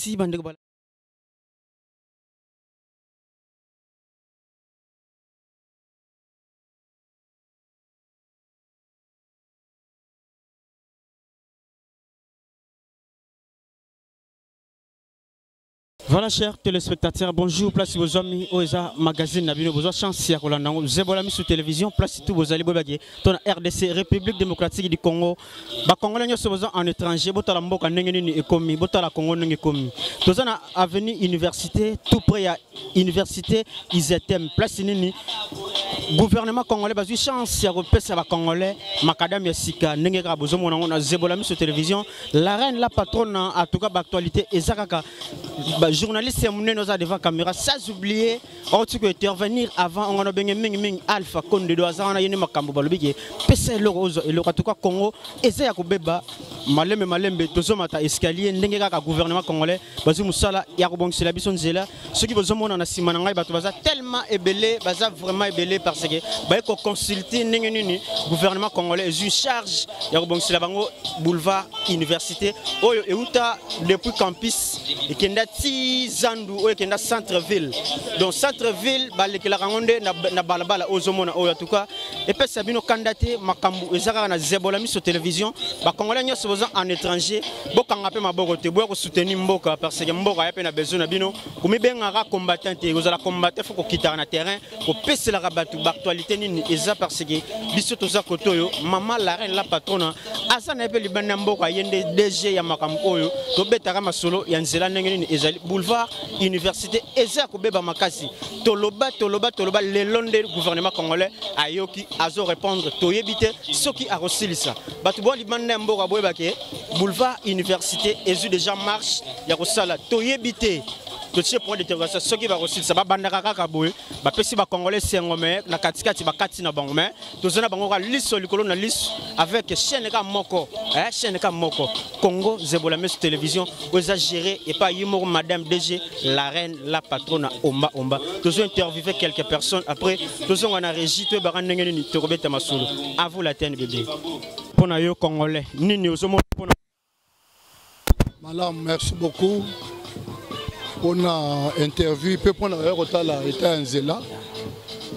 merci bande. Voilà, chers téléspectateurs, bonjour, place vos amis, Oeza Magazine, Nabino, vos chance, à Roland, Zebola sur télévision, place tout vos alliés, ton RDC, République démocratique du Congo, Congolais, nous sommes en étranger, Botala Mboka, Nengeni et Komi, Botala Congo, Nengi Komi. Tous en avenue université, tout près à université, ils étaient place Nini, gouvernement congolais, bas chance, à repasser à Congolais, Macadam Yassika, Nengi Rabozo, on a Zebola sur télévision, la reine, la patronne, en tout cas, d'actualité, et Zakaka. Journaliste est mené devant la caméra sans oublier intervenir avant on a bien Alpha Condé doaza on a yéné makambo balobi pese le rose et le katuka Congo eza ya kobeba malembe tozomata escalier ndenge kaka gouvernement congolais bazu musala ya kobongisela biso nzela ceux qui bozomona na sima na ngai bato baza tellement ébélé baza vraiment ébélé parce que ba ko consulter ndenge nini gouvernement congolais est une charge ya kobongisela bango boulevard université oyo euta depuis campus et kenda ti zandu oyo kenda centre-ville donc centre-ville balekela kangonde na balabala ozomona oyo en tout cas et puis sabino candidaté makambu ezaka na Zebola mi sur télévision ba congolais nyos boza en étranger bokanga pe maboko te boya ko soutenir mboka parce que mboka ya pe na besoin na bino komi benga combattant te ozala combattre faut ko kitara na terrain ko pesela ka batu ba actualité nini eza parce que biso toza kotoyo maman la reine la patronne asa na pe libanda mboka yende DG ya makambu oyo to betaka masolo ya nzela ndenge nini ezali boulevard université eza ko beba makasi toloba le long du gouvernement congolais ayoki azo répondre toyebite soki a rosilisa batu bo libanda mboka boyeba ke boulevard université ezu déjà marche ya kosala toyebite dossier pour l'interrogation ceux qui va aussi ça va bandaka kaka boye ba pesi ba congolais sengome na katikati ba kati na bango mais tozona bango ka liso likolo na liso avec chaîne ka moko chaîne ka moko Congo Zebola sur télévision oza gérer et pas yimo madame DG la reine la patronne omba tozo interviewer quelques personnes après tozo on a régi to ba ndenge ni to kobeta masolo à vous la tene bébé pona yo congolais nini ozomo pona Madame merci beaucoup. On a interviewé, peu pour la était en Zéla.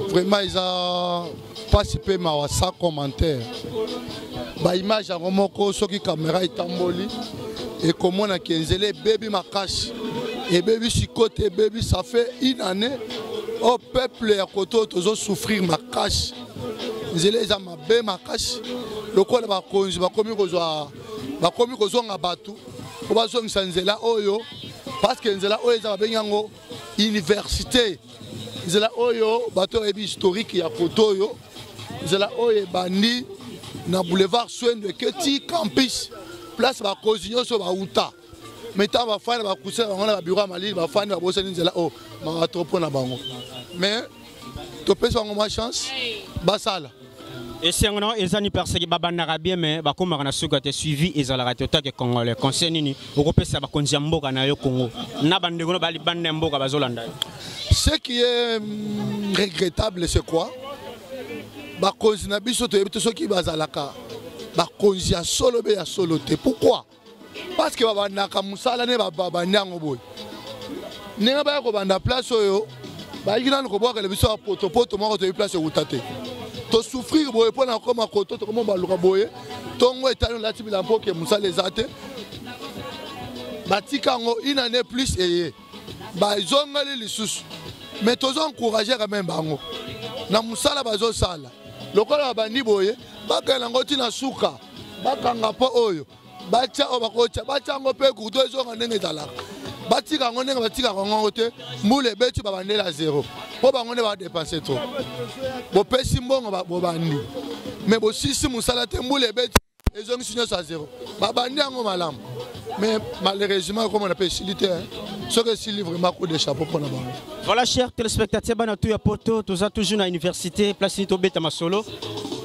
Vraiment, ils ont participé à 100 commentaires. Bah, image à Romoko, ce qui caméra est emboli. Et comme on a Kenzele, baby ma cache. Et baby chicote, et baby, ça fait une année. Au peuple à côté, ils ont souffrir ma cache. Zélé, ils ont ma bé ma cache. Le quoi, bah, commis qu'on a battu. On va se Zéla, oyo. Parce que nzela oyo eza babengango université nzela oyo bato ebi historique ya kotoyo nzela oyo bandi na boulevard soin de Keti campus place ba kozinyo so ba uta meta ba fana ba kusa bango na bureau malili ba fana ba bosa nzela o ma tropo na bango mais to pesa bango ma chance basala. Et c'est un exemple parce que Baba Narabien, mais comme on a suivi, ils ont la radio que Congolais. Concernant Europe, ça va conduire Mboka na Congo. Nabandegono bali bande Mboka bazolanda. Ce qui est regrettable, c'est quoi? Ba konzina biso to yebito soki bazalaka. Ba konzia solo be ya solo te. Pourquoi? Parce que baba naka musala ne baba nyango boy. Nenga ba ko banda place oyo. Ba yina ko boka le biso poto moko to place utate. To souffrir boye pour na koma koto to koma baluka boye tongo etano lati bilampo ke musala ezate batika ngo une année plus eye ba zongali lisusu mais tozo encourager quand même bango na musala bazo sala lokola bandi boye bakala ngo tina suka bakanga po oyo bacha obakocha bacha ngo pe kuto ezonga ndenge zala batika ngo ndenge batika ngo te mbule beti babandela zéro po bango ne ba dépenser trop bo pesi mbongo bo bandi mais bo sisi musala te mbule beti ezongi sinyo sa zéro babandi ngo malamu mais malheureusement comme on appelle silité ce que c'est vraiment coup de chapeau pour la banque. Voilà chers téléspectateurs banatu ya poto toza toujours na université place ni to beta masolo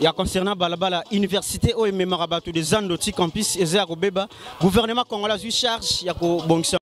ya concernant balabala université o memara batu des andoti campus eza ko beba gouvernement congolais charge ya ko bongisa